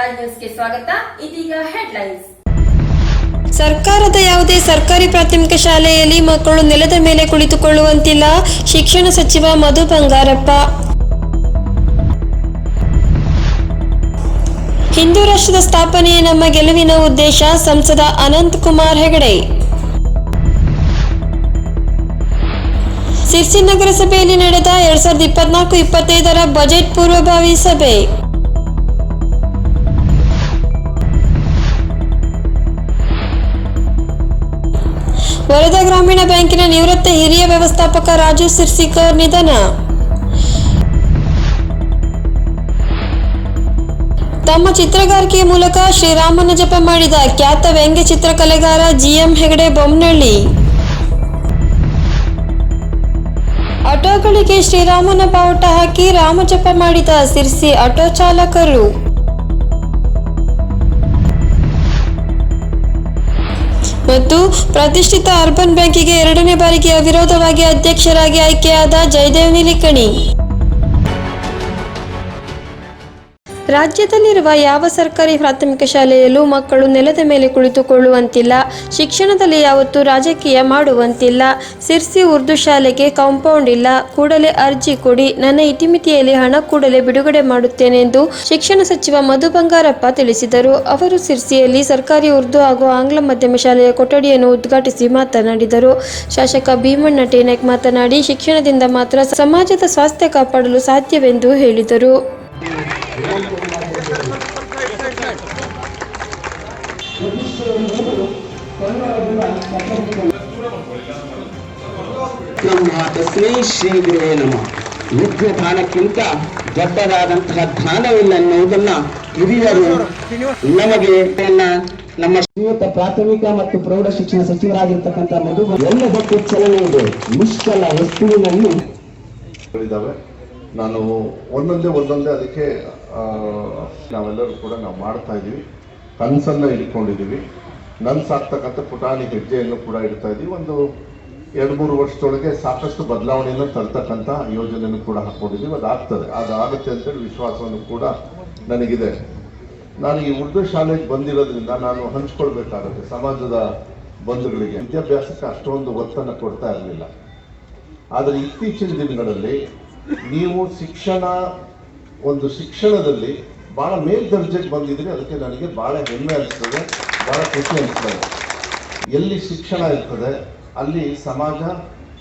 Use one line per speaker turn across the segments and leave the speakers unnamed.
ರಾಜ್ ನ್ಯೂಸ್ಗೆ ಸ್ವಾಗತ. ಇದೀಗ ಹೆಡ್ಲೈನ್ಸ್.
ಸರ್ಕಾರದ ಯಾವುದೇ ಸರ್ಕಾರಿ ಪ್ರಾಥಮಿಕ ಶಾಲೆಯಲ್ಲಿ ಮಕ್ಕಳು ನೆಲದ ಮೇಲೆ ಕುಳಿತುಕೊಳ್ಳುವಂತಿಲ್ಲ. ಶಿಕ್ಷಣ ಸಚಿವ ಮಧು ಬಂಗಾರಪ್ಪ. ಹಿಂದೂ ರಾಷ್ಟ್ರದ ಸ್ಥಾಪನೆಯೇ ನಮ್ಮ ಗೆಲುವಿನ ಉದ್ದೇಶ. ಸಂಸದ ಅನಂತ್ ಕುಮಾರ್ ಹೆಗಡೆ. ಸಿರ್ಸಿ ನಗರಸಭೆಯಲ್ಲಿ ನಡೆದ 2024-25ರ ಬಜೆಟ್ ಪೂರ್ವಭಾವಿ ಸಭೆ. ವರದಾ ಗ್ರಾಮೀಣ ಬ್ಯಾಂಕಿನ ನಿವೃತ್ತ ಹಿರಿಯ ವ್ಯವಸ್ಥಾಪಕ ರಾಜು ಸಿರ್ಸಿಕರ್ ನಿಧನ. ತಮ್ಮ ಚಿತ್ರಗಾರಿಕೆಯ ಮೂಲಕ ಶ್ರೀರಾಮನ ಜಪ ಮಾಡಿದ ಖ್ಯಾತ ವ್ಯಂಗ್ಯ ಚಿತ್ರಕಲೆಗಾರ ಜಿಎಂ ಹೆಗಡೆ ಬೊಮ್ಮನಹಳ್ಳಿ. ಆಟೋಗಳಿಗೆ ಶ್ರೀರಾಮನ ಬಾವುಟ ಹಾಕಿ ರಾಮಜಪ ಮಾಡಿದ ಸಿರ್ಸಿ ಆಟೋ ಚಾಲಕರು. ಮತ್ತು ಪ್ರತಿಷ್ಠಿತ ಅರ್ಬನ್ ಬ್ಯಾಂಕಿಗೆ 2ನೇ ಬಾರಿಗೆ ಅವಿರೋಧವಾಗಿ ಅಧ್ಯಕ್ಷರಾಗಿ ಆಯ್ಕೆಯಾದ ಜಯದೇವ್ ನಿಲಿಕಣಿ. ರಾಜ್ಯದಲ್ಲಿರುವ ಯಾವ ಸರ್ಕಾರಿ ಪ್ರಾಥಮಿಕ ಶಾಲೆಯಲ್ಲೂ ಮಕ್ಕಳು ನೆಲದ ಮೇಲೆ ಕುಳಿತುಕೊಳ್ಳುವಂತಿಲ್ಲ. ಶಿಕ್ಷಣದಲ್ಲಿ ಯಾವತ್ತೂ ರಾಜಕೀಯ ಮಾಡುವಂತಿಲ್ಲ. ಸಿರ್ಸಿ ಉರ್ದು ಶಾಲೆಗೆ ಕಾಂಪೌಂಡ್ ಇಲ್ಲ. ಕೂಡಲೇ ಅರ್ಜಿ ಕೊಡಿ. ನನ್ನ ಇತಿಮಿತಿಯಲ್ಲಿ ಹಣ ಕೂಡಲೇ ಬಿಡುಗಡೆ ಮಾಡುತ್ತೇನೆ ಎಂದು ಶಿಕ್ಷಣ ಸಚಿವ ಮಧು ಬಂಗಾರಪ್ಪ ತಿಳಿಸಿದರು. ಅವರು ಸಿರ್ಸಿಯಲ್ಲಿ ಸರ್ಕಾರಿ ಉರ್ದು ಹಾಗೂ ಆಂಗ್ಲ ಮಾಧ್ಯಮ ಶಾಲೆಯ ಕೊಠಡಿಯನ್ನು ಉದ್ಘಾಟಿಸಿ ಮಾತನಾಡಿದರು. ಶಾಸಕ ಭೀಮಣ್ಣ ಟೇನಾಯ್ಕ್ ಮಾತನಾಡಿ, ಶಿಕ್ಷಣದಿಂದ ಮಾತ್ರ ಸಮಾಜದ ಸ್ವಾಸ್ಥ್ಯ ಕಾಪಾಡಲು ಸಾಧ್ಯವೆಂದು ಹೇಳಿದರು.
ನಮ್ಮ ತಸ್ಮೈ ಶ್ರೀ ಗುರುವೇ ನಮಃ. ವಿದ್ಯೆ ದಾನಕ್ಕಿಂತ ದೊಡ್ಡದಾದಂತಹ ದಾನವಿಲ್ಲ ಎನ್ನುವುದನ್ನ ಹಿರಿಯರು ನಮಗೆ ನಮ್ಮ ಶ್ರೀಯುತ ಪ್ರಾಥಮಿಕ ಮತ್ತು ಪ್ರೌಢ ಶಿಕ್ಷಣ ಸಚಿವರಾಗಿರ್ತಕ್ಕಂಥ ಮಧು ಎಲ್ಲದಕ್ಕೆ ಚಲನೆ ಇದೆ. ನಿಷ್ಕಲ ವಸ್ತುವಿನಲ್ಲಿ
ನಾನು ಒಂದೊಂದೇ ಅದಕ್ಕೆ ನಾವೆಲ್ಲರೂ ಕೂಡ ನಾವು ಮಾಡ್ತಾ ಇದ್ದೀವಿ. ಕನಸನ್ನ ಇಟ್ಕೊಂಡಿದ್ದೀವಿ. ನನ್ಸಾಗ್ತಕ್ಕಂಥ ಪುಟಾಣಿ ಹೆಜ್ಜೆಯನ್ನು ಕೂಡ ಇಡ್ತಾ ಇದ್ದೀವಿ. ಒಂದು 2-3 ವರ್ಷದೊಳಗೆ ಸಾಕಷ್ಟು ಬದಲಾವಣೆಯನ್ನು ತರ್ತಕ್ಕಂಥ ಯೋಜನೆಯನ್ನು ಕೂಡ ಹಾಕೊಂಡಿದ್ದೀವಿ. ಅದಾಗುತ್ತೆ ಅಂತೇಳಿ ವಿಶ್ವಾಸವನ್ನು ಕೂಡ ನನಗಿದೆ. ನಾನು ಈ ಉರ್ದು ಶಾಲೆಗೆ ಬಂದಿರೋದ್ರಿಂದ ನಾನು ಹಂಚ್ಕೊಳ್ಬೇಕಾಗುತ್ತೆ ಸಮಾಜದ ಬಂಧುಗಳಿಗೆ. ವಿದ್ಯಾಭ್ಯಾಸಕ್ಕೆ ಅಷ್ಟೊಂದು ಒತ್ತನ್ನು ಕೊಡ್ತಾ ಇರಲಿಲ್ಲ. ಆದರೆ ಇತ್ತೀಚಿನ ದಿನಗಳಲ್ಲಿ ನೀವು ಶಿಕ್ಷಣದಲ್ಲಿ ಬಹಳ ಮೇಲ್ದರ್ಜೆಗೆ ಬಂದಿದ್ರೆ ಅದಕ್ಕೆ ನನಗೆ ಬಹಳ ಹೆಮ್ಮೆ ಅನಿಸ್ತದೆ, ಬಹಳ ಖುಷಿ ಅನಿಸ್ತದೆ. ಎಲ್ಲಿ ಶಿಕ್ಷಣ ಇರ್ತದೆ ಅಲ್ಲಿ ಸಮಾಜ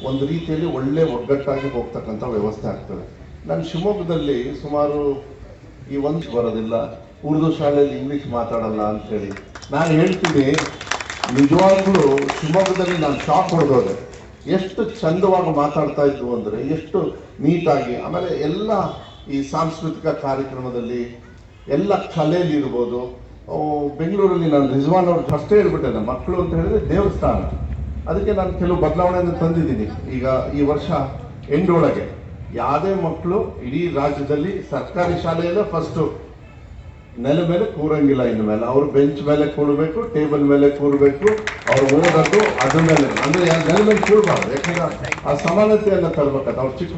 ಒಂದು ರೀತಿಯಲ್ಲಿ ಒಳ್ಳೆ ಒಗ್ಗಟ್ಟಾಗಿ ಹೋಗ್ತಕ್ಕಂಥ ವ್ಯವಸ್ಥೆ ಆಗ್ತದೆ. ನಾನು ಶಿವಮೊಗ್ಗದಲ್ಲಿ ಸುಮಾರು ಈ ಬರೋದಿಲ್ಲ, ಉರ್ದು ಶಾಲೆಯಲ್ಲಿ ಇಂಗ್ಲೀಷ್ ಮಾತಾಡಲ್ಲ ಅಂಥೇಳಿ ನಾನು ಹೇಳ್ತೀನಿ. ನಿಜವಾಗ್ಲೂ ಶಿವಮೊಗ್ಗದಲ್ಲಿ ನಾನು ಶಾಕ್ ಹೊಡೆದೋದೆ. ಎಷ್ಟು ಚಂದವಾಗಿ ಮಾತಾಡ್ತಾ ಇದ್ವು ಅಂದರೆ, ಎಷ್ಟು ನೀಟಾಗಿ. ಆಮೇಲೆ ಎಲ್ಲ ಈ ಸಾಂಸ್ಕೃತಿಕ ಕಾರ್ಯಕ್ರಮದಲ್ಲಿ ಎಲ್ಲ ಕಲೆಯಲ್ಲಿ ಇರ್ಬೋದು. ಬೆಂಗಳೂರಲ್ಲಿ ನಾನು ರಿಜ್ವಾನ್ ಅವ್ರು ಫಸ್ಟೇ ಹೇಳ್ಬಿಟ್ಟೆ, ನಮ್ಮ ಮಕ್ಕಳು ಅಂತ ಹೇಳಿದ್ರೆ ದೇವಸ್ಥಾನ. ಅದಕ್ಕೆ ನಾನು ಕೆಲವು ಬದಲಾವಣೆಯನ್ನು ತಂದಿದ್ದೀನಿ. ಈಗ ಈ ವರ್ಷ ಎಂಡೊಳಗೆ ಯಾವುದೇ ಮಕ್ಕಳು ಇಡೀ ರಾಜ್ಯದಲ್ಲಿ ಸರ್ಕಾರಿ ಶಾಲೆಯಲ್ಲೇ ಫಸ್ಟು ನೆಲ ಮೇಲೆ ಕೂರಂಗಿಲ್ಲ. ಇನ್ನು ಮೇಲೆ ಅವರು ಬೆಂಚ್ ಮೇಲೆ ಕೂಡಬೇಕು, ಟೇಬಲ್ ಮೇಲೆ ಕೂರಬೇಕು. ಅವ್ರು ಓದೋದು ಅದ್ರ ಮೇಲೆ, ಅಂದ್ರೆ ನೆಲ ಮೇಲೆ ಕೂಡಬಾರ್ದು. ಯಾಕಂದ್ರೆ ಆ ಸಮಾನತೆಯನ್ನು ತರಬೇಕಾದ. ಅವ್ರು ಚಿಕ್ಕ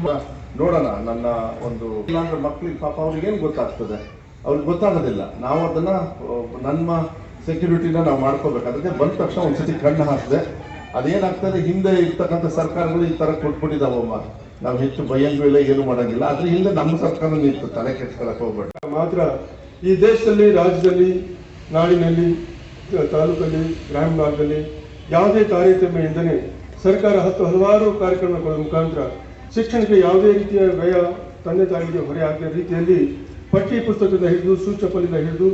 ನೋಡೋಣ, ನನ್ನ ಒಂದು ಇಲ್ಲಾಂದ್ರೆ ಮಕ್ಳಿಗೆ ಪಾಪ ಅವ್ರಿಗೆ ಏನು ಗೊತ್ತಾಗ್ತದೆ, ಅವ್ರಿಗೆ ಗೊತ್ತಾಗೋದಿಲ್ಲ. ನಾವು ಅದನ್ನ ನಮ್ಮ ಸೆಕ್ಯೂರಿಟಿನ ನಾವು ಮಾಡ್ಕೋಬೇಕು. ಅದಕ್ಕೆ ಬಂದ ತಕ್ಷಣ ಒಂದ್ಸತಿ ಕಣ್ಣು ಹಾಕಿದೆ. ಅದೇನಾಗ್ತದೆ, ಹಿಂದೆ ಇರ್ತಕ್ಕಂಥ ಸರ್ಕಾರಗಳು ಈ ತರ ಕೊಟ್ಬಿಟ್ಟಿದಾವಮ್ಮ, ನಾವು ಹೆಚ್ಚು ಭಯಂಗೂ ಇಲ್ಲ, ಏನು ಮಾಡೋಂಗಿಲ್ಲ. ಅದ್ರ ಹಿಂದೆ ನಮ್ಮ ಸರ್ಕಾರ ನಿಂತು ತಲೆ ಕೆಡ್ಸ್ಕೊಳಕ್ ಹೋಗ್ಬೇಡ.
ಮಾತ್ರ ಈ ದೇಶದಲ್ಲಿ, ರಾಜ್ಯದಲ್ಲಿ, ನಾಡಿನಲ್ಲಿ, ತಾಲೂಕಲ್ಲಿ, ಗ್ರಾಮೀಣ ಭಾಗದಲ್ಲಿ ಯಾವುದೇ ತಾರತಮ್ಯ ಇಲ್ಲದೆ ಸರ್ಕಾರ ಹಲವಾರು ಕಾರ್ಯಕ್ರಮಗಳ ಮುಖಾಂತರ ಶಿಕ್ಷಣಕ್ಕೆ ಯಾವುದೇ ರೀತಿಯ ವ್ಯಯ ತಂದೆ ತಾಯಿಗೆ ಹೊರೆ ಆಗದ ರೀತಿಯಲ್ಲಿ ಪಠ್ಯ ಪುಸ್ತಕದಿಂದ ಹಿಡಿದು, ಸೂಚಪಲಿಂದ ಹಿಡಿದು,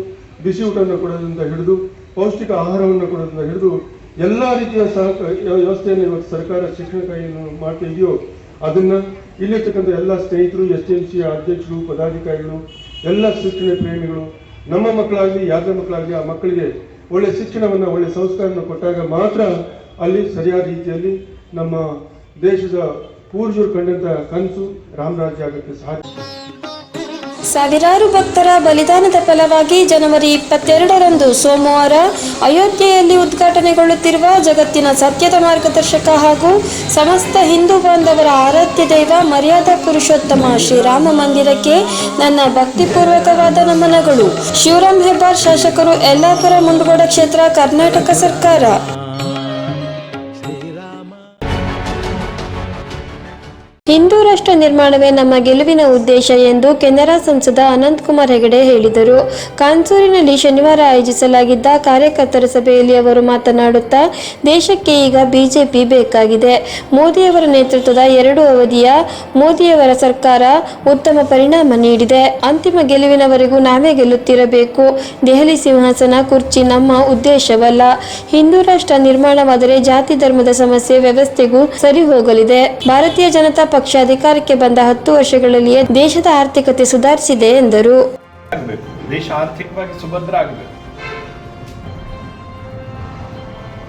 ಬಿಸಿ ಊಟವನ್ನು ಕೊಡೋದ್ರಿಂದ ಹಿಡಿದು, ಪೌಷ್ಟಿಕ ಆಹಾರವನ್ನು ಕೊಡೋದ್ರಿಂದ ಹಿಡಿದು ಎಲ್ಲ ರೀತಿಯ ವ್ಯವಸ್ಥೆಯನ್ನು ಇವತ್ತು ಸರ್ಕಾರ ಶಿಕ್ಷಣಕ್ಕಾಗಿ ಮಾಡ್ತಾ ಇದೆಯೋ ಅದನ್ನ ಇಲ್ಲಿರ್ತಕ್ಕಂಥ ಎಲ್ಲ ಸ್ನೇಹಿತರು, STMC ಅಧ್ಯಕ್ಷರು, ಪದಾಧಿಕಾರಿಗಳು, ಎಲ್ಲ ಶಿಕ್ಷಣ ಪ್ರೇಮಿಗಳು, ನಮ್ಮ ಮಕ್ಕಳಾಗಲಿ ಯಾರ ಮಕ್ಕಳಾಗಲಿ ಆ ಮಕ್ಕಳಿಗೆ ಒಳ್ಳೆ ಶಿಕ್ಷಣವನ್ನು, ಒಳ್ಳೆ ಸಂಸ್ಕಾರವನ್ನು ಕೊಟ್ಟಾಗ ಮಾತ್ರ ಅಲ್ಲಿ ಸರಿಯಾದ ರೀತಿಯಲ್ಲಿ ನಮ್ಮ ದೇಶದ ಪೂರ್ವಜರು ಕಂಡಂತ ಕನಸು ರಾಮರಾಜ್ಯ ಆಗಕ್ಕೆ ಸಾಧ್ಯ.
ಸಾವಿರಾರು ಭಕ್ತರ ಬಲಿದಾನದ ಫಲವಾಗಿ ಜನವರಿ 22ರಂದು ಸೋಮವಾರ ಅಯೋಧ್ಯೆಯಲ್ಲಿ ಉದ್ಘಾಟನೆಗೊಳ್ಳುತ್ತಿರುವ ಜಗತ್ತಿನ ಸತ್ಯದ ಮಾರ್ಗದರ್ಶಕ ಹಾಗೂ ಸಮಸ್ತ ಹಿಂದೂ ಬಾಂಧವರ ಆರಾಧ್ಯ ದೈವ ಮರ್ಯಾದಾ ಪುರುಷೋತ್ತಮ ಶ್ರೀರಾಮ ಮಂದಿರಕ್ಕೆ ನನ್ನ ಭಕ್ತಿಪೂರ್ವಕವಾದ ನಮನಗಳು. ಶಿವರಾಮ್ ಹೆಬ್ಬಾರ್, ಶಾಸಕರು, ಯಲ್ಲಾಪುರ ಮುಂಡಗೋಡ ಕ್ಷೇತ್ರ, ಕರ್ನಾಟಕ ಸರ್ಕಾರ. ಹಿಂದೂ ರಾಷ್ಟ್ರ ನಿರ್ಮಾಣವೇ ನಮ್ಮ ಗೆಲುವಿನ ಉದ್ದೇಶ ಎಂದು ಕೆನರಾ ಸಂಸದ ಅನಂತಕುಮಾರ್ ಹೆಗಡೆ ಹೇಳಿದರು. ಕಾನ್ಸೂರಿನಲ್ಲಿ ಶನಿವಾರ ಆಯೋಜಿಸಲಾಗಿದ್ದ ಕಾರ್ಯಕರ್ತರ ಸಭೆಯಲ್ಲಿ ಅವರು ಮಾತನಾಡುತ್ತಾ, ದೇಶಕ್ಕೆ ಈಗ ಬಿಜೆಪಿ ಬೇಕಾಗಿದೆ. ಮೋದಿಯವರ ನೇತೃತ್ವದ 2 ಅವಧಿಯ ಮೋದಿಯವರ ಸರ್ಕಾರ ಉತ್ತಮ ಪರಿಣಾಮ ನೀಡಿದೆ. ಅಂತಿಮ ಗೆಲುವಿನವರೆಗೂ ನಾವೇ ಗೆಲ್ಲುತ್ತಿರಬೇಕು. ದೆಹಲಿ ಸಿಂಹಾಸನ ಕುರ್ಚಿ ನಮ್ಮ ಉದ್ದೇಶವಲ್ಲ. ಹಿಂದೂ ರಾಷ್ಟ್ರ ನಿರ್ಮಾಣವಾದರೆ ಜಾತಿ ಧರ್ಮದ ಸಮಸ್ಯೆ ವ್ಯವಸ್ಥೆಗೂ ಸರಿ ಹೋಗಲಿದೆ. ಭಾರತೀಯ ಜನತಾ ಪಕ್ಷ ಅಧಿಕಾರಕ್ಕೆ ಬಂದ 10 ವರ್ಷಗಳಲ್ಲಿಯೇ ದೇಶದ ಆರ್ಥಿಕತೆ ಸುಧಾರಿಸಿದೆ ಎಂದರು.
ದೇಶ ಆರ್ಥಿಕವಾಗಿ ಸುಭದ್ರ ಆಗಬೇಕು.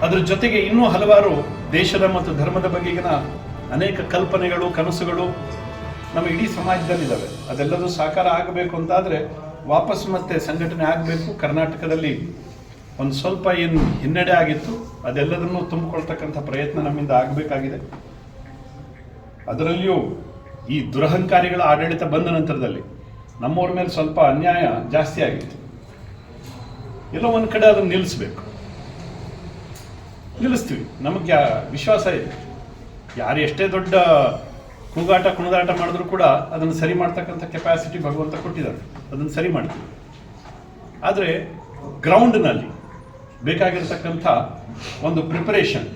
ಅದರ ಜೊತೆಗೆ ಇನ್ನೂ ಹಲವಾರು ದೇಶದ ಮತ್ತು ಧರ್ಮದ ಬಗೆಗಿನ ಅನೇಕ ಕಲ್ಪನೆಗಳು, ಕನಸುಗಳು ನಮ್ಮ ಇಡೀ ಸಮಾಜದಲ್ಲಿದ್ದಾವೆ. ಅದೆಲ್ಲದೂ ಸಾಕಾರ ಆಗಬೇಕು ಅಂತಾದ್ರೆ ವಾಪಸ್ ಮತ್ತೆ ಸಂಘಟನೆ ಆಗಬೇಕು. ಕರ್ನಾಟಕದಲ್ಲಿ ಒಂದು ಸ್ವಲ್ಪ ಏನು ಹಿನ್ನಡೆ ಆಗಿತ್ತು ಅದೆಲ್ಲದನ್ನು ತುಂಬಿಕೊಳ್ತಕ್ಕಂಥ ಪ್ರಯತ್ನ ನಮ್ಮಿಂದ ಆಗಬೇಕಾಗಿದೆ. ಅದರಲ್ಲಿಯೂ ಈ ದುರಹಂಕಾರಿಗಳ ಆಡಳಿತ ಬಂದ ನಂತರದಲ್ಲಿ ನಮ್ಮವ್ರ ಮೇಲೆ ಸ್ವಲ್ಪ ಅನ್ಯಾಯ ಜಾಸ್ತಿ ಆಗಿತ್ತು. ಎಲ್ಲೋ ಒಂದು ಕಡೆ ಅದನ್ನು ನಿಲ್ಲಿಸ್ತೀವಿ. ನಮಗೆ ವಿಶ್ವಾಸ ಇದೆ. ಯಾರು ಎಷ್ಟೇ ದೊಡ್ಡ ಕೂಗಾಟ ಕುಣಿದಾಟ ಮಾಡಿದ್ರು ಕೂಡ ಅದನ್ನು ಸರಿ ಮಾಡ್ತಕ್ಕಂಥ ಕೆಪಾಸಿಟಿ ಭಗವಂತ ಕೊಟ್ಟಿದ್ದಾರೆ. ಅದನ್ನು ಸರಿ ಮಾಡ್ತೀವಿ. ಆದರೆ ಗ್ರೌಂಡ್ನಲ್ಲಿ ಬೇಕಾಗಿರ್ತಕ್ಕಂಥ ಒಂದು ಪ್ರಿಪರೇಷನ್,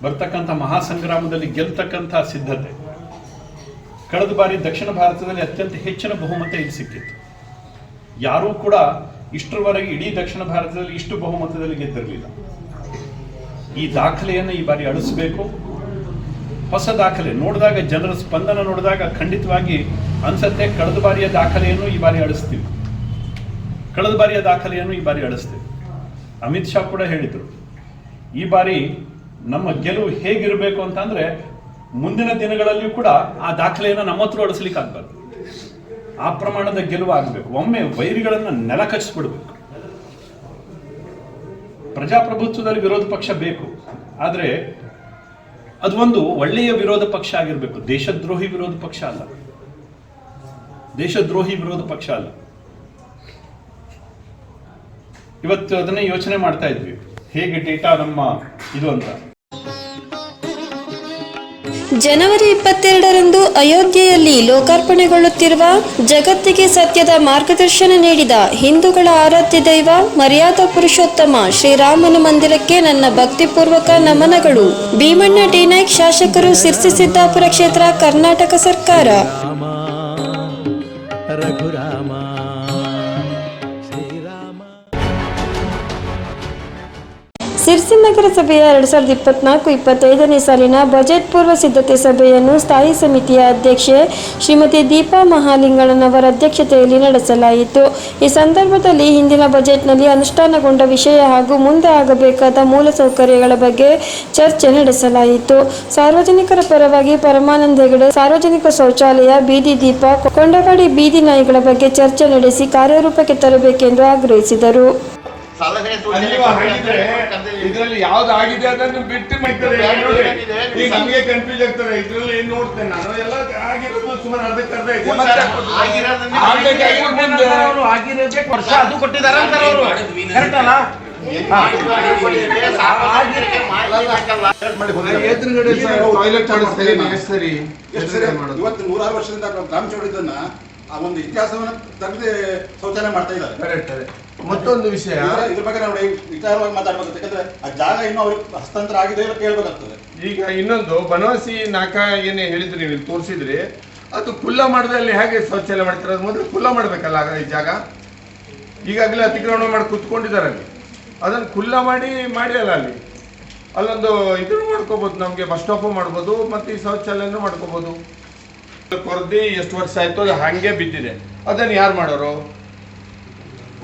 ಬರ್ತಕ್ಕಂಥ ಮಹಾಸಂಗ್ರಾಮದಲ್ಲಿ ಗೆಲ್ತಕ್ಕಂಥ ಸಿದ್ಧತೆ. ಕಳೆದ ಬಾರಿ ದಕ್ಷಿಣ ಭಾರತದಲ್ಲಿ ಅತ್ಯಂತ ಹೆಚ್ಚಿನ ಬಹುಮತ ಇಲ್ಲಿ ಸಿಕ್ಕಿತ್ತು. ಯಾರೂ ಕೂಡ ಇಷ್ಟರವರೆಗೆ ಇಡೀ ದಕ್ಷಿಣ ಭಾರತದಲ್ಲಿ ಇಷ್ಟು ಬಹುಮತದಲ್ಲಿ ಗೆದ್ದಿರಲಿಲ್ಲ. ಈ ದಾಖಲೆಯನ್ನು ಈ ಬಾರಿ ಅಳಿಸಬೇಕು. ಹೊಸ ದಾಖಲೆ ನೋಡಿದಾಗ, ಜನರ ಸ್ಪಂದನ ನೋಡಿದಾಗ ಖಂಡಿತವಾಗಿ ಅನ್ಸತ್ತೆ ಕಳೆದ ಬಾರಿಯ ದಾಖಲೆಯನ್ನು ಈ ಬಾರಿ ಅಳಿಸ್ತೀವಿ. ಅಮಿತ್ ಶಾ ಕೂಡ ಹೇಳಿದರು, ಈ ಬಾರಿ ನಮ್ಮ ಗೆಲುವು ಹೇಗಿರಬೇಕು ಅಂತಂದ್ರೆ ಮುಂದಿನ ದಿನಗಳಲ್ಲಿಯೂ ಕೂಡ ಆ ದಾಖಲೆಯನ್ನು ನಮ್ಮ ಹತ್ರ ಅಳಿಸ್ಲಿಕ್ಕೆ ಆಗ್ಬಾರ್ದು. ಆ ಪ್ರಮಾಣದ ಗೆಲುವು ಆಗಬೇಕು. ಒಮ್ಮೆ ವೈರಿಗಳನ್ನ ನೆಲ ಕಚ್ಚಿಸ್ಬಿಡ್ಬೇಕು. ಪ್ರಜಾಪ್ರಭುತ್ವದಲ್ಲಿ ವಿರೋಧ ಪಕ್ಷ ಬೇಕು, ಆದರೆ ಅದು ಒಂದು ಒಳ್ಳೆಯ ವಿರೋಧ ಪಕ್ಷ ಆಗಿರಬೇಕು. ದೇಶದ್ರೋಹಿ ವಿರೋಧ ಪಕ್ಷ ಅಲ್ಲ. ಇವತ್ತು ಅದನ್ನೇ ಯೋಚನೆ ಮಾಡ್ತಾ ಇದ್ವಿ, ಹೇಗೆ ಡೇಟಾ ನಮ್ಮ ಇದು ಅಂತ.
ಜನವರಿ 22ರಂದು ಅಯೋಧ್ಯೆಯಲ್ಲಿ ಲೋಕಾರ್ಪಣೆಗೊಳ್ಳುತ್ತಿರುವ ಜಗತ್ತಿಗೆ ಸತ್ಯದ ಮಾರ್ಗದರ್ಶನ ನೀಡಿದ ಹಿಂದೂಗಳ ಆರಾಧ್ಯ ದೈವ ಮರ್ಯಾದಾ ಪುರುಷೋತ್ತಮ ಶ್ರೀರಾಮನ ಮಂದಿರಕ್ಕೆ ನನ್ನ ಭಕ್ತಿಪೂರ್ವಕ ನಮನಗಳು. ಭೀಮಣ್ಣ ಡಿ ನಾಯ್ಕ್, ಶಾಸಕರು, ಸಿರ್ಸಿ ಸಿದ್ದಾಪುರ ಕ್ಷೇತ್ರ, ಕರ್ನಾಟಕ ಸರ್ಕಾರ. ಸಿರ್ಸಿ ನಗರಸಭೆಯ 2024-25ನೇ ಸಾಲಿನ ಬಜೆಟ್ ಪೂರ್ವ ಸಿದ್ಧತೆ ಸಭೆಯನ್ನು ಸ್ಥಾಯಿ ಸಮಿತಿಯ ಅಧ್ಯಕ್ಷೆ ಶ್ರೀಮತಿ ದೀಪಾ ಮಹಾಲಿಂಗಣ್ಣನವರ ಅಧ್ಯಕ್ಷತೆಯಲ್ಲಿ ನಡೆಸಲಾಯಿತು. ಈ ಸಂದರ್ಭದಲ್ಲಿ ಹಿಂದಿನ ಬಜೆಟ್ನಲ್ಲಿ ಅನುಷ್ಠಾನಗೊಂಡ ವಿಷಯ ಹಾಗೂ ಮುಂದೆ ಆಗಬೇಕಾದ ಮೂಲಸೌಕರ್ಯಗಳ ಬಗ್ಗೆ ಚರ್ಚೆ ನಡೆಸಲಾಯಿತು. ಸಾರ್ವಜನಿಕರ ಪರವಾಗಿ ಪರಮಾನಂದ ಹೆಗಡೆ ಸಾರ್ವಜನಿಕ ಶೌಚಾಲಯ, ಬೀದಿ ದೀಪ, ಕೊಂಡವಾಡಿ ಬೀದಿ ನಾಯಿಗಳ ಬಗ್ಗೆ ಚರ್ಚೆ ನಡೆಸಿ ಕಾರ್ಯರೂಪಕ್ಕೆ ತರಬೇಕೆಂದು ಆಗ್ರಹಿಸಿದರು.
ಇದ್ರಲ್ಲಿ ಯಾವ್ದು ಆಗಿದೆ ಅದನ್ನು ಬಿಟ್ಟು ಈಗ ನಮಗೆ ಕನ್ಫ್ಯೂಸ್ ಆಗ್ತಾರೆ. ಇದ್ರಲ್ಲಿ ಏನ್ ನೋಡ್ತೇನೆ ನಾನು, ಎಲ್ಲ ಆಗಿರೋದು ಸುಮಾರು ಅರ್ಧಕ್ಕೆ ಅರ್ಧ ಇದೆ.
ವರ್ಷ ಅದು ಕೊಟ್ಟಿದ್ದಾರೆ ಅಂತಾರೆ ಅವರು. ಕರೆಕ್ಟ್ ಅಲ್ಲ?
ಎದುರುಗಡೆ ಟಾಯ್ಲೆಟ್ ಸರಿ
ಇವತ್ತು 106 ವರ್ಷದಿಂದ ಗ್ರಾಮ ಚೌಡಿದ್ದನ್ನ ಆ ಒಂದು ಇತಿಹಾಸವನ್ನ ತೆಗೆದು ಶೌಚಾಲಯ ಮಾಡ್ತಾ ಇದ್ದಾರೆ.
ಮತ್ತೊಂದು ವಿಷಯ,
ಇದ್ರ ಬಗ್ಗೆ ನಾವು ವಿಚಾರವಾಗಿ ಮಾತಾಡ್ಬೇಕು. ಯಾಕಂದ್ರೆ ಆ ಜಾಗ ಇನ್ನೂ ಅವ್ರಿಗೆ ಹಸ್ತಾಂತರ ಆಗಿದೆ ಇಲ್ಲ ಕೇಳ್ಬೇಕಾಗ್ತದೆ.
ಈಗ ಇನ್ನೊಂದು ಬನವಾಸಿ ನಾಕ ಏನೇ ಹೇಳಿದ್ರಿ, ನೀವು ತೋರಿಸಿದ್ರಿ, ಅದು ಖುಲ್ಲಾ ಮಾಡಿದ್ರೆ ಅಲ್ಲಿ ಹೇಗೆ ಶೌಚಾಲಯ ಮಾಡ್ತಾರೆ? ಅದು ಮೊದಲು ಖುಲ್ಲಾ ಮಾಡ್ಬೇಕಲ್ಲ ಈ ಜಾಗ. ಈಗಾಗಲೇ ಅತಿಕ್ರಮಣ ಮಾಡಿ ಕುತ್ಕೊಂಡಿದ್ದಾರೆ ಅಲ್ಲಿ. ಅದನ್ನು ಖುಲ್ಲಾ ಮಾಡಿ ಅಲ್ಲ ಅಲ್ಲೊಂದು ಇದನ್ನು ಮಾಡ್ಕೋಬಹುದು. ನಮ್ಗೆ ಬಸ್ ಸ್ಟಾಪ್ ಮಾಡ್ಬೋದು, ಮತ್ತೆ ಈ ಶೌಚಾಲಯನೂ ಮಾಡ್ಕೋಬಹುದು. ಕೊರದಿ ಎಷ್ಟು ವರ್ಷ ಆಯ್ತು ಅದು ಹಂಗೆ ಬಿದ್ದಿದೆ. ಅದನ್ನು ಯಾರು ಮಾಡೋರು?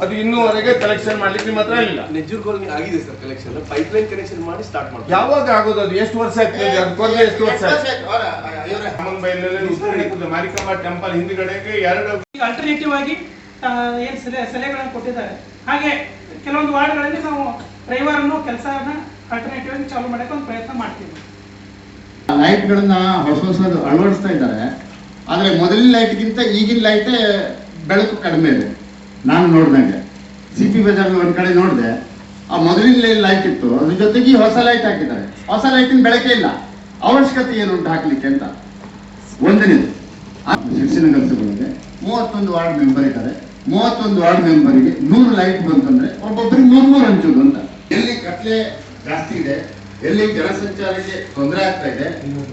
ಅದು ಇನ್ನೂವರೆಗೆ ಕಲೆಕ್ಷನ್ ಮಾಡ್ಲಿಕ್ಕೆ ನಿಮ್ಮ ಹತ್ರ ಇಲ್ಲ.
ನೆಜ್ಜೂರ್ಗೋಲ್ಗೆ ಆಗಿದೆ ಸರ್ ಕಲೆಕ್ಷನ್, ಪೈಪ್ಲೈನ್ ಕನೆಕ್ಷನ್ ಮಾಡಿ ಸ್ಟಾರ್ಟ್ ಮಾಡ್ತೀವಿ.
ಯಾವಾಗ ಆಗೋದು ಅದು? ಎಷ್ಟು ವರ್ಷ ಆಗ್ತದೆ? ಅದಕ್ಕೊಂದು ಎಷ್ಟು ವರ್ಷ? ಮುಂಬೈನಲ್ಲಿ ಮಾರಿಕಮ್ಮ ಟೆಂಪಲ್ ಹಿಂದ್ಗಡೆಗೆ 2
ಆಲ್ಟರ್ನೇಟಿವ್ ಆಗಿ ಏನು ಸಲಹೆಗಳನ್ನು ಕೊಟ್ಟಿದ್ದಾರೆ. ಹಾಗೆ ಕೆಲವೊಂದು ವಾರ್ಡ್ಗಳಲ್ಲಿ ನಾವು ರವಿವಾರನೂ ಕೆಲಸನ ಆಲ್ಟರ್ನೇಟಿವ್ ಆಗಿ ಚಾಲೂ ಮಾಡೋಕೆ ಒಂದು ಪ್ರಯತ್ನ ಮಾಡ್ತೀವಿ.
ಲೈಟ್ಗಳನ್ನ ಹೊಸದು ಅಳವಡಿಸ್ತಾ ಇದ್ದಾರೆ. ಆದರೆ ಮೊದಲಿನ ಲೈಟ್ಗಿಂತ ಈಗಿನ ಲೈಟೇ ಬೆಳಕು ಕಡಿಮೆ ಇದೆ. ನಾನು ನೋಡಿದಂಗೆ CP ಬಜಾರ್ ಒಂದು ಕಡೆ ನೋಡಿದೆ, ಆ ಮೊದಲಿನ ಲೈಟ್ ಇತ್ತು, ಅದ್ರ ಜೊತೆಗೆ ಹೊಸ ಲೈಟ್ ಹಾಕಿದ್ದಾರೆ. ಹೊಸ ಲೈಟಿನ ಬೆಳಕೆ ಇಲ್ಲ, ಅವಶ್ಯಕತೆ ಏನುಂಟು ಹಾಕ್ಲಿಕ್ಕೆ ಅಂತ. ಒಂದನೇದು ಶಿಕ್ಷಣ ಕೆಲಸಗಳಿಗೆ 31 ವಾರ್ಡ್ ಮೆಂಬರ್ ಇದ್ದಾರೆ. 31 ವಾರ್ಡ್ ಮೆಂಬರಿಗೆ 100 ಲೈಟ್ ಬಂತಂದ್ರೆ ಒಬ್ಬೊಬ್ಬರಿಗೆ 100 ಹಂಚೋದು ಅಂತ. ಎಲ್ಲಿ ಕತ್ಲೆ ಜಾಸ್ತಿ ಇದೆ, ಎಲ್ಲಿ ಜನಸಂಚಾರಕ್ಕೆ ತೊಂದರೆ ಆಗ್ತಾ ಇದೆ,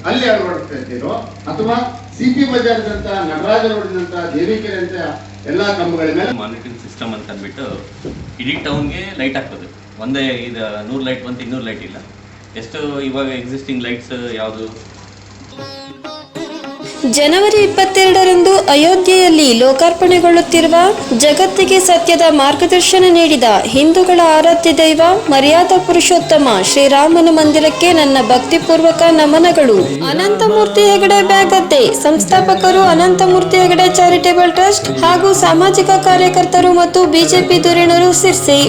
ಅಲ್ಲಿ ಅಳವಡಿಸ್ತಾ ಇದ್ದೀರೋ, ಅಥವಾ CP ಬಜಾರ್ದಂತ, ನಟರಾಜ ರೋಡ್ನಂತ, ದೇವಿಕೆರೆ ಅಂತ ಎಲ್ಲಾ ಕಂಬಗಳ ಮೇಲೆ
ಮಾನಿಟರಿಂಗ್ ಸಿಸ್ಟಮ್ ಅಂತ ಅಂದ್ಬಿಟ್ಟು ಇಡೀ ಟೌನ್ಗೆ ಲೈಟ್ ಹಾಕೋದು. ಒಂದೇ ಇದು 100 ಲೈಟ್ ಬಂತು, 200 ಲೈಟ್ ಇಲ್ಲ. ಎಷ್ಟು ಇವಾಗ ಎಕ್ಸಿಸ್ಟಿಂಗ್ ಲೈಟ್ಸ್ ಯಾವುದು?
ಜನವರಿ 22ರಂದು ಅಯೋಧ್ಯೆಯಲ್ಲಿ ಲೋಕಾರ್ಪಣೆಗೊಳ್ಳುತ್ತಿರುವ ಜಗತ್ತಿಗೆ ಸತ್ಯದ ಮಾರ್ಗದರ್ಶನ ನೀಡಿದ ಹಿಂದೂಗಳ ಆರಾಧ್ಯ ದೈವ ಮರ್ಯಾದಾ ಪುರುಷೋತ್ತಮ ಶ್ರೀರಾಮನ ಮಂದಿರಕ್ಕೆ ನನ್ನ ಭಕ್ತಿಪೂರ್ವಕ ನಮನಗಳು. ಅನಂತಮೂರ್ತಿ ಹೆಗಡೆ ಬ್ಯಾಗದ್ದೆ, ಸಂಸ್ಥಾಪಕರು ಅನಂತಮೂರ್ತಿ ಹೆಗಡೆ ಚಾರಿಟೇಬಲ್ ಟ್ರಸ್ಟ್ ಹಾಗೂ ಸಾಮಾಜಿಕ ಕಾರ್ಯಕರ್ತರು ಮತ್ತು ಬಿಜೆಪಿ ಧುರೀಣರು ಸಿರ್ಸಿ.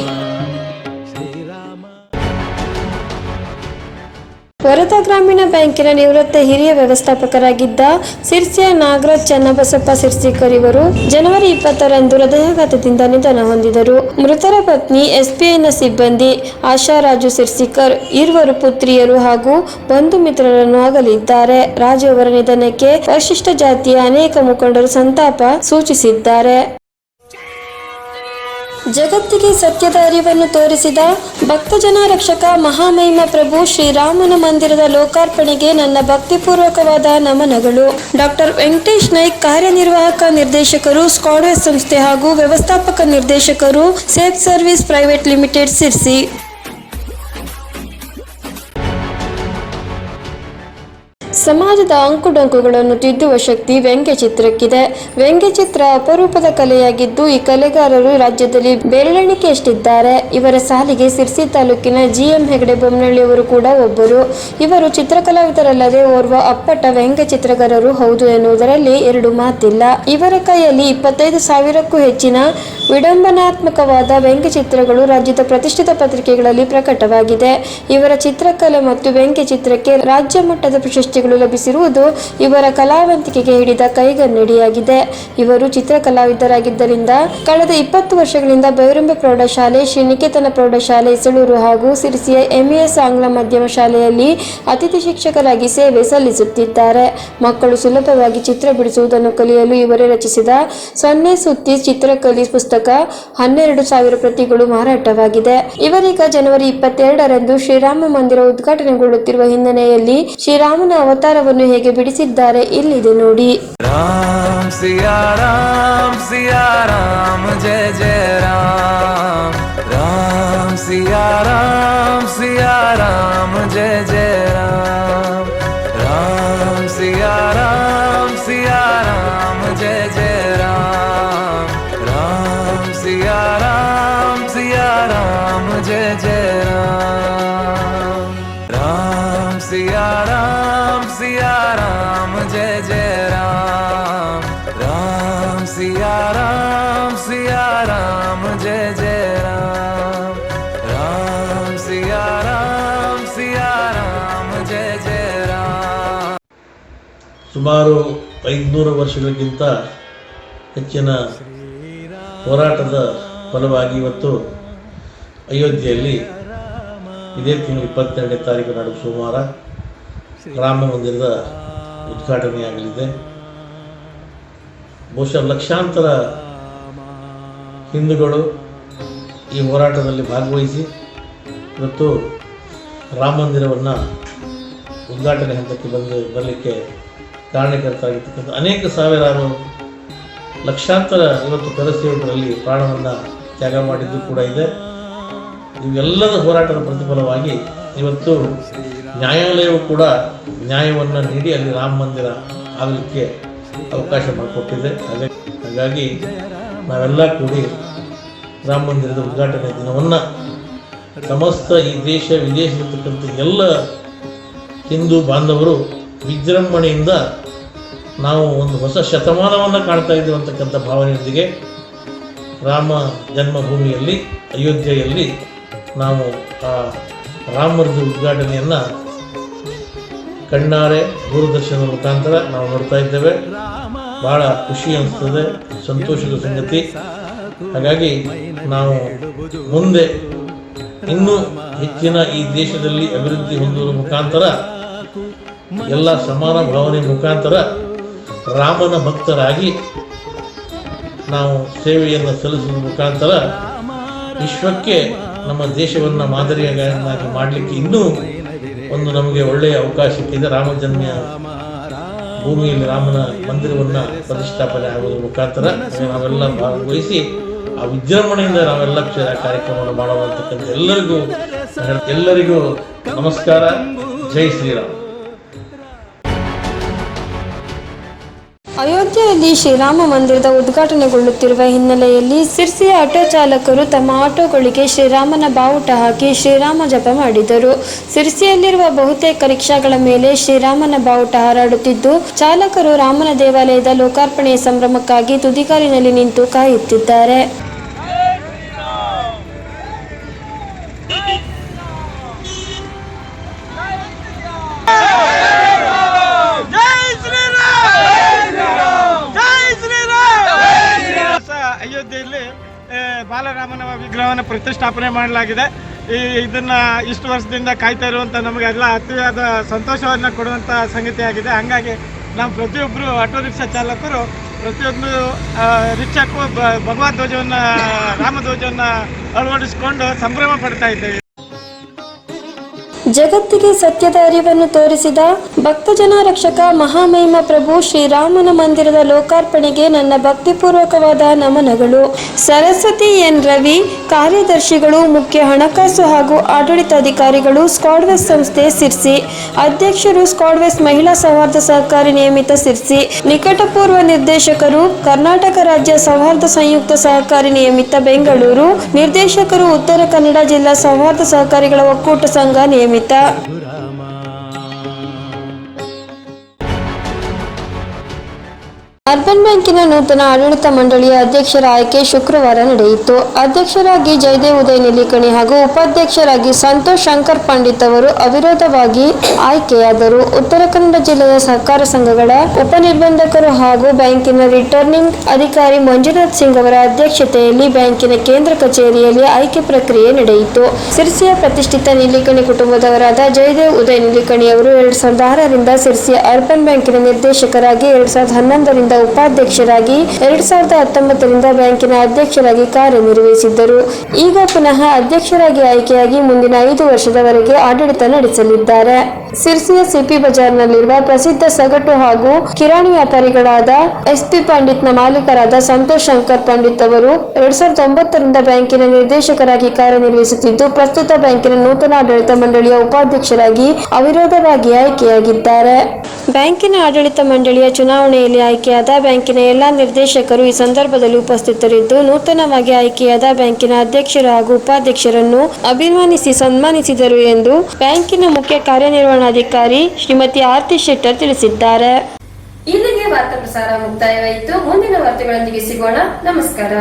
ವರದಾ ಗ್ರಾಮೀಣ ಬ್ಯಾಂಕಿನ ನಿವೃತ್ತ ಹಿರಿಯ ವ್ಯವಸ್ಥಾಪಕರಾಗಿದ್ದ ಸಿರ್ಸಿಯ ನಾಗರಾಜ್ ಚನ್ನಬಸಪ್ಪ ಸಿರ್ಸಿಕರ್ ಇವರು ಜನವರಿ 20ರಂದು ಹೃದಯಾಘಾತದಿಂದ ನಿಧನ ಹೊಂದಿದರು. ಮೃತರ ಪತ್ನಿ SBIನ ಸಿಬ್ಬಂದಿ ಆಶಾರಾಜು ಸಿರ್ಸಿಕರ್, ಇರುವರು ಪುತ್ರಿಯರು ಹಾಗೂ ಬಂಧು ಮಿತ್ರರನ್ನು ಅಗಲಿದ್ದಾರೆ. ರಾಜು ಅವರ ನಿಧನಕ್ಕೆ ಪರಿಶಿಷ್ಟ ಜಾತಿಯ ಅನೇಕ ಮುಖಂಡರು ಸಂತಾಪ ಸೂಚಿಸಿದ್ದಾರೆ. ಜಗತ್ತಿಗೆ ಸತ್ಯದ ಅರಿವನ್ನು ತೋರಿಸಿದ ಭಕ್ತಜನ ರಕ್ಷಕ ಮಹಾಮಹಿಮ ಪ್ರಭು ಶ್ರೀರಾಮನ ಮಂದಿರದ ಲೋಕಾರ್ಪಣೆಗೆ ನನ್ನ ಭಕ್ತಿಪೂರ್ವಕವಾದ ನಮನಗಳು. ಡಾಕ್ಟರ್ ವೆಂಕಟೇಶ್ ನಾಯ್ಕ್, ಕಾರ್ಯನಿರ್ವಾಹಕ ನಿರ್ದೇಶಕರು, ಸ್ಕಾಡ್ವೇಸ್ ಸಂಸ್ಥೆ ಹಾಗೂ ವ್ಯವಸ್ಥಾಪಕ ನಿರ್ದೇಶಕರು, safe service private limited, Sirsi. ಸಮಾಜದ ಅಂಕುಡೊಂಕುಗಳನ್ನು ತಿದ್ದುವ ಶಕ್ತಿ ವ್ಯಂಗ್ಯಚಿತ್ರಕ್ಕಿದೆ. ವ್ಯಂಗ್ಯಚಿತ್ರ ಅಪರೂಪದ ಕಲೆಯಾಗಿದ್ದು, ಈ ಕಲೆಗಾರರು ರಾಜ್ಯದಲ್ಲಿ ಬೆರಳೆಣಿಕೆಯಷ್ಟಿದ್ದಾರೆ. ಇವರ ಸಾಲಿಗೆ ಸಿರ್ಸಿ ತಾಲೂಕಿನ GM ಹೆಗಡೆ ಬೊಮ್ಮನಹಳ್ಳಿಯವರು ಕೂಡ ಒಬ್ಬರು. ಇವರು ಚಿತ್ರಕಲಾವಿದರಲ್ಲದೆ ಓರ್ವ ಅಪ್ಪಟ ವ್ಯಂಗ್ಯಚಿತ್ರಕಾರರು ಹೌದು ಎನ್ನುವುದರಲ್ಲಿ ಎರಡು ಮಾತಿಲ್ಲ. ಇವರ ಕೈಯಲ್ಲಿ 25,000ಕ್ಕೂ ಹೆಚ್ಚಿನ ವಿಡಂಬನಾತ್ಮಕವಾದ ವ್ಯಂಗ್ಯಚಿತ್ರಗಳು ರಾಜ್ಯದ ಪ್ರತಿಷ್ಠಿತ ಪತ್ರಿಕೆಗಳಲ್ಲಿ ಪ್ರಕಟವಾಗಿದೆ. ಇವರ ಚಿತ್ರಕಲೆ ಮತ್ತು ವ್ಯಂಗ್ಯಚಿತ್ರಕ್ಕೆ ರಾಜ್ಯ ಮಟ್ಟದ ಪ್ರಶಸ್ತಿಗಳು ಲಭಿಸಿರುವುದು ಇವರ ಕಲಾವಂತಿಕೆಗೆ ಹಿಡಿದ ಕೈಗನ್ನಡಿಯಾಗಿದೆ. ಇವರು ಚಿತ್ರಕಲಾವಿದರಾಗಿದ್ದರಿಂದ ಕಳೆದ 20 ವರ್ಷಗಳಿಂದ ಬೈರುಂಬೆ ಪ್ರೌಢಶಾಲೆ, ಶ್ರೀನಿಕೇತನ ಪ್ರೌಢಶಾಲೆ ಇಸಳೂರು ಹಾಗೂ ಸಿರಿಸಿಯ MES ಆಂಗ್ಲ ಮಾಧ್ಯಮ ಶಾಲೆಯಲ್ಲಿ ಅತಿಥಿ ಶಿಕ್ಷಕರಾಗಿ ಸೇವೆ ಸಲ್ಲಿಸುತ್ತಿದ್ದಾರೆ. ಮಕ್ಕಳು ಸುಲಭವಾಗಿ ಚಿತ್ರ ಬಿಡಿಸುವುದನ್ನು ಕಲಿಯಲು ಇವರೇ ರಚಿಸಿದ 0 ಸುತ್ತಿ ಚಿತ್ರಕಲಿ ಪುಸ್ತಕ 12,000 ಪ್ರತಿಗಳು ಮಾರಾಟವಾಗಿದೆ. ಇವರೀಗ ಜನವರಿ 22ರಂದು ಶ್ರೀರಾಮ ಮಂದಿರ ಉದ್ಘಾಟನೆಗೊಳ್ಳುತ್ತಿರುವ ಹಿನ್ನೆಲೆಯಲ್ಲಿ ಶ್ರೀರಾಮನ ಅವತಾರವನ್ನು ಹೇಗೆ ಬಿಡಿಸಿದ್ದಾರೆ ಇಲ್ಲಿದೆ ನೋಡಿ.
ರಾಮ್ ಸಿಯಾ ರಾಮ್ ಜಯ ಜಯ ರಾಮ್, ರಾಮ್ ಸಿಯಾ ರಾಮ್ ಜಯ ಜಯ ರಾಮ್, ರಾಮ್ ಸಿಯಾ ರಾಮ್ ಜಯ ಜಯ ರಾಮ್, ರಾಮ್ ಸಿಯಾ ರಾಮ್ ಜಯ ಜಯ ರಾಮ್, ರಾಮ್ ಸಿಯಾ ರಾಮ್ ಜಯ ಜಯ ರಾಮ್, ರಾಮ್ ಸಿಯಾ ರಾಮ್ ಜಯ ಜಯ ರಾಮ್, ರಾಮ್ ಸಿಯಾ ರಾಮ್ ಜಯ ಜಯ ರಾಮ್.
ಸುಮಾರು 500 ವರ್ಷಗಳಿಗಿಂತ ಹೆಚ್ಚಿನ ಹೋರಾಟದ ಫಲವಾಗಿ ಇವತ್ತು ಅಯೋಧ್ಯೆಯಲ್ಲಿ ಇದೇ ತಿಂಗಳು 22ನೇ ತಾರೀಕು ನಾಡು ಸೋಮವಾರ ರಾಮ ಮಂದಿರದ ಉದ್ಘಾಟನೆಯಾಗಲಿದೆ. ಬಹುಶಃ ಲಕ್ಷಾಂತರ ಹಿಂದೂಗಳು ಈ ಹೋರಾಟದಲ್ಲಿ ಭಾಗವಹಿಸಿ ಇವತ್ತು ರಾಮ ಮಂದಿರವನ್ನು ಉದ್ಘಾಟನೆ ಹಂತಕ್ಕೆ ಬರಲಿಕ್ಕೆ ಕಾರಣಕರ್ತರಾಗಿರ್ತಕ್ಕಂಥ ಅನೇಕ ಸಾವಿರಾರು ಲಕ್ಷಾಂತರ ಇವತ್ತು ಕರಸೇವಕರಲ್ಲಿ ಪ್ರಾಣವನ್ನು ತ್ಯಾಗ ಮಾಡಿದ್ದು ಕೂಡ ಇದೆ. ಇವೆಲ್ಲದ ಹೋರಾಟದ ಪ್ರತಿಫಲವಾಗಿ ಇವತ್ತು ನ್ಯಾಯಾಲಯವು ಕೂಡ ನ್ಯಾಯವನ್ನು ನೀಡಿ ಅಲ್ಲಿ ರಾಮ ಮಂದಿರ ಆಗಲಿಕ್ಕೆ ಅವಕಾಶ ಮಾಡಿಕೊಟ್ಟಿದೆ. ಹಾಗಾಗಿ ನಾವೆಲ್ಲ ಕೂಡಿ ರಾಮ ಮಂದಿರದ ಉದ್ಘಾಟನೆ ದಿನವನ್ನು ಸಮಸ್ತ ಈ ದೇಶ ವಿದೇಶದಲ್ಲಿರ್ತಕ್ಕಂಥ ಎಲ್ಲ ಹಿಂದೂ ಬಾಂಧವರು ವಿಜೃಂಭಣೆಯಿಂದ ನಾವು ಒಂದು ಹೊಸ ಶತಮಾನವನ್ನು ಕಾಣ್ತಾ ಇದ್ದೀವಿ ಅಂತಕ್ಕಂಥ ಭಾವನೆಯೊಂದಿಗೆ ರಾಮ ಜನ್ಮಭೂಮಿಯಲ್ಲಿ ಅಯೋಧ್ಯೆಯಲ್ಲಿ ನಾವು ಆ ರಾಮರದ ಉದ್ಘಾಟನೆಯನ್ನು ಕಣ್ಣಾರೆ ದೂರದರ್ಶನದ ಮುಖಾಂತರ ನಾವು ನೋಡ್ತಾ ಇದ್ದೇವೆ. ಭಾಳ ಖುಷಿ ಅನಿಸ್ತದೆ, ಸಂತೋಷದ ಸಂಗತಿ. ಹಾಗಾಗಿ ನಾವು ಮುಂದೆ ಇನ್ನೂ ಹೆಚ್ಚಿನ ಈ ದೇಶದಲ್ಲಿ ಅಭಿವೃದ್ಧಿ ಹೊಂದುವ ಮುಖಾಂತರ ಎಲ್ಲ ಸಮಾನ ಭಾವನೆ ಮುಖಾಂತರ ರಾಮನ ಭಕ್ತರಾಗಿ ನಾವು ಸೇವೆಯನ್ನು ಸಲ್ಲಿಸುವ ಮುಖಾಂತರ ವಿಶ್ವಕ್ಕೆ ನಮ್ಮ ದೇಶವನ್ನು ಮಾದರಿಯನ್ನಾಗಿ ಮಾಡಲಿಕ್ಕೆ ಇನ್ನೂ ಒಂದು ನಮಗೆ ಒಳ್ಳೆಯ ಅವಕಾಶ ಸಿಕ್ಕಿದೆ. ರಾಮ ಜನ್ಮ ಭೂಮಿಯಲ್ಲಿ ರಾಮನ ಮಂದಿರವನ್ನು ಪ್ರತಿಷ್ಠಾಪನೆ ಆಗುವುದರ ಮುಖಾಂತರ ನಾವೆಲ್ಲ ಭಾಗವಹಿಸಿ ಆ ವಿಜೃಂಭಣೆಯಿಂದ ನಾವೆಲ್ಲ ಕಾರ್ಯಕ್ರಮವನ್ನು ಮಾಡೋಣ ಅಂತಕ್ಕಂಥ ಎಲ್ಲರಿಗೂ ನಮಸ್ಕಾರ. ಜೈ ಶ್ರೀರಾಮ್.
ಅಯೋಧ್ಯೆಯಲ್ಲಿ ಶ್ರೀರಾಮ ಮಂದಿರದ ಉದ್ಘಾಟನೆಗೊಳ್ಳುತ್ತಿರುವ ಹಿನ್ನೆಲೆಯಲ್ಲಿ ಸಿರ್ಸಿಯ ಆಟೋ ಚಾಲಕರು ತಮ್ಮ ಆಟೋಗಳಿಗೆ ಶ್ರೀರಾಮನ ಬಾವುಟ ಹಾಕಿ ಶ್ರೀರಾಮ ಜಪ ಮಾಡಿದರು. ಸಿರ್ಸಿಯಲ್ಲಿರುವ ಬಹುತೇಕ ರಿಕ್ಷಾಗಳ ಮೇಲೆ ಶ್ರೀರಾಮನ ಬಾವುಟ ಹಾರಾಡುತ್ತಿದ್ದು, ಚಾಲಕರು ರಾಮನ ದೇವಾಲಯದ ಲೋಕಾರ್ಪಣೆಯ ಸಂಭ್ರಮಕ್ಕಾಗಿ ತುದಿಗಾಲಿನಲ್ಲಿ ನಿಂತು ಕಾಯುತ್ತಿದ್ದಾರೆ.
ಅಯೋಧ್ಯೆಯಲ್ಲಿ ಬಾಲರಾಮನ ವಿಗ್ರಹವನ್ನು ಪ್ರತಿಷ್ಠಾಪನೆ ಮಾಡಲಾಗಿದೆ. ಇದನ್ನು ಇಷ್ಟು ವರ್ಷದಿಂದ ಕಾಯ್ತಾ ಇರುವಂಥ ನಮಗೆಲ್ಲ ಅತಿಯಾದ ಸಂತೋಷವನ್ನು ಕೊಡುವಂಥ ಸಂಗತಿಯಾಗಿದೆ. ಹಾಗಾಗಿ ನಾವು ಪ್ರತಿಯೊಬ್ಬರು ಆಟೋ ರಿಕ್ಷಾ ಚಾಲಕರು ಪ್ರತಿಯೊಂದು ರಿಕ್ಷಾಕ್ಕೂ ಭಗವದ್ ಧ್ವಜವನ್ನು ರಾಮಧ್ವಜವನ್ನು ಅಳವಡಿಸಿಕೊಂಡು ಸಂಭ್ರಮ ಪಡ್ತಾ ಇದ್ದೇವೆ.
ಜಗತ್ತಿಗೆ ಸತ್ಯದ ಅರಿವನ್ನು ತೋರಿಸಿದ ಭಕ್ತಜನ ರಕ್ಷಕ ಮಹಾಮಹಿಮ ಪ್ರಭು ಶ್ರೀರಾಮನ ಮಂದಿರದ ಲೋಕಾರ್ಪಣೆಗೆ ನನ್ನ ಭಕ್ತಿಪೂರ್ವಕವಾದ ನಮನಗಳು. ಸರಸ್ವತಿ ಎನ್ ರವಿ, ಕಾರ್ಯದರ್ಶಿಗಳು, ಮುಖ್ಯ ಹಣಕಾಸು ಹಾಗೂ ಆಡಳಿತಾಧಿಕಾರಿಗಳು, ಸ್ಕ್ವಾಡ್ವೆಸ್ಟ್ ಸಂಸ್ಥೆ ಸಿರ್ಸಿ. ಅಧ್ಯಕ್ಷರು, ಸ್ಕ್ವಾಡ್ವೆಸ್ಟ್ ಮಹಿಳಾ ಸೌಹಾರ್ದ ಸಹಕಾರಿ ನಿಯಮಿತ ಸಿರ್ಸಿ. ನಿಕಟಪೂರ್ವ ನಿರ್ದೇಶಕರು, ಕರ್ನಾಟಕ ರಾಜ್ಯ ಸೌಹಾರ್ದ ಸಂಯುಕ್ತ ಸಹಕಾರಿ ನಿಯಮಿತ ಬೆಂಗಳೂರು. ನಿರ್ದೇಶಕರು, ಉತ್ತರ ಕನ್ನಡ ಜಿಲ್ಲಾ ಸೌಹಾರ್ದ ಸಹಕಾರಿಗಳ ಒಕ್ಕೂಟ ಸಂಘ ನಿಯಮಿತ. ಅರ್ಬನ್ ಬ್ಯಾಂಕಿನ ನೂತನ ಆಡಳಿತ ಮಂಡಳಿಯ ಅಧ್ಯಕ್ಷರ ಆಯ್ಕೆ ಶುಕ್ರವಾರ ನಡೆಯಿತು. ಅಧ್ಯಕ್ಷರಾಗಿ ಜಯದೇವ್ ಉದಯ್ ನಿಲಿಕಣಿ ಹಾಗೂ ಉಪಾಧ್ಯಕ್ಷರಾಗಿ ಸಂತೋಷ್ ಶಂಕರ್ ಪಂಡಿತ್ ಅವರು ಅವಿರೋಧವಾಗಿ ಆಯ್ಕೆಯಾದರು. ಉತ್ತರ ಕನ್ನಡ ಜಿಲ್ಲೆಯ ಸಹಕಾರ ಸಂಘಗಳ ಉಪನಿರ್ಬಂಧಕರು ಹಾಗೂ ಬ್ಯಾಂಕಿನ ರಿಟರ್ನಿಂಗ್ ಅಧಿಕಾರಿ ಮಂಜುನಾಥ್ ಸಿಂಗ್ ಅವರ ಅಧ್ಯಕ್ಷತೆಯಲ್ಲಿ ಬ್ಯಾಂಕಿನ ಕೇಂದ್ರ ಕಚೇರಿಯಲ್ಲಿ ಆಯ್ಕೆ ಪ್ರಕ್ರಿಯೆ ನಡೆಯಿತು. ಸಿರ್ಸಿಯ ಪ್ರತಿಷ್ಠಿತ ನಿಲಿಕಣಿ ಕುಟುಂಬದವರಾದ ಜಯದೇವ್ ಉದಯ್ ನಿಲಿಕಣಿ ಅವರು 2006ರಿಂದ ಸಿರ್ಸಿಯ ಅರ್ಬನ್ ಬ್ಯಾಂಕಿನ ನಿರ್ದೇಶಕರಾಗಿ, 2011ರಿಂದ ಉಪಾಧ್ಯಕ್ಷರಾಗಿ, 2019ರಿಂದ ಬ್ಯಾಂಕಿನ ಅಧ್ಯಕ್ಷರಾಗಿ ಕಾರ್ಯನಿರ್ವಹಿಸಿದ್ದರು. ಈಗ ಪುನಃ ಅಧ್ಯಕ್ಷರಾಗಿ ಆಯ್ಕೆಯಾಗಿ ಮುಂದಿನ 5 ವರ್ಷದವರೆಗೆ ಆಡಳಿತ ನಡೆಸಲಿದ್ದಾರೆ. ಸಿರ್ಸಿಯ ಸಿಪಿ ಬಜಾರ್ನಲ್ಲಿರುವ ಪ್ರಸಿದ್ಧ ಸಗಟು ಹಾಗೂ ಕಿರಾಣಿ ವ್ಯಾಪಾರಿಗಳಾದ ಎಸ್ಪಿ ಪಂಡಿತ್ನ ಮಾಲೀಕರಾದ ಸಂತೋಷ್ ಶಂಕರ್ ಪಂಡಿತ್ ಅವರು 2009ರಿಂದ ಬ್ಯಾಂಕಿನ ನಿರ್ದೇಶಕರಾಗಿ ಕಾರ್ಯನಿರ್ವಹಿಸುತ್ತಿದ್ದು, ಪ್ರಸ್ತುತ ಬ್ಯಾಂಕಿನ ನೂತನ ಆಡಳಿತ ಮಂಡಳಿಯ ಉಪಾಧ್ಯಕ್ಷರಾಗಿ ಅವಿರೋಧವಾಗಿ ಆಯ್ಕೆಯಾಗಿದ್ದಾರೆ. ಬ್ಯಾಂಕಿನ ಆಡಳಿತ ಮಂಡಳಿಯ ಚುನಾವಣೆಯಲ್ಲಿ ಆಯ್ಕೆಯಾದ ಬ್ಯಾಂಕಿನ ಎಲ್ಲಾ ನಿರ್ದೇಶಕರು ಈ ಸಂದರ್ಭದಲ್ಲಿ ಉಪಸ್ಥಿತರಿದ್ದು, ನೂತನವಾಗಿ ಆಯ್ಕೆಯಾದ ಬ್ಯಾಂಕಿನ ಅಧ್ಯಕ್ಷರು ಹಾಗೂ ಉಪಾಧ್ಯಕ್ಷರನ್ನು ಅಭಿಮಾನಿಸಿ ಸನ್ಮಾನಿಸಿದರು ಎಂದು ಬ್ಯಾಂಕಿನ ಮುಖ್ಯ ಕಾರ್ಯನಿರ್ವಹಣಾಧಿಕಾರಿ ಶ್ರೀಮತಿ ಆರ್ತಿ ಶೆಟ್ಟರ್ ತಿಳಿಸಿದ್ದಾರೆ.
ಇಲ್ಲಿಗೆ ವಾರ್ತಾ ಪ್ರಸಾರ ಮುಕ್ತಾಯವಾಯಿತು. ಮುಂದಿನ ವಾರ್ತೆಗಳೊಂದಿಗೆ ಸಿಗೋಣ. ನಮಸ್ಕಾರ.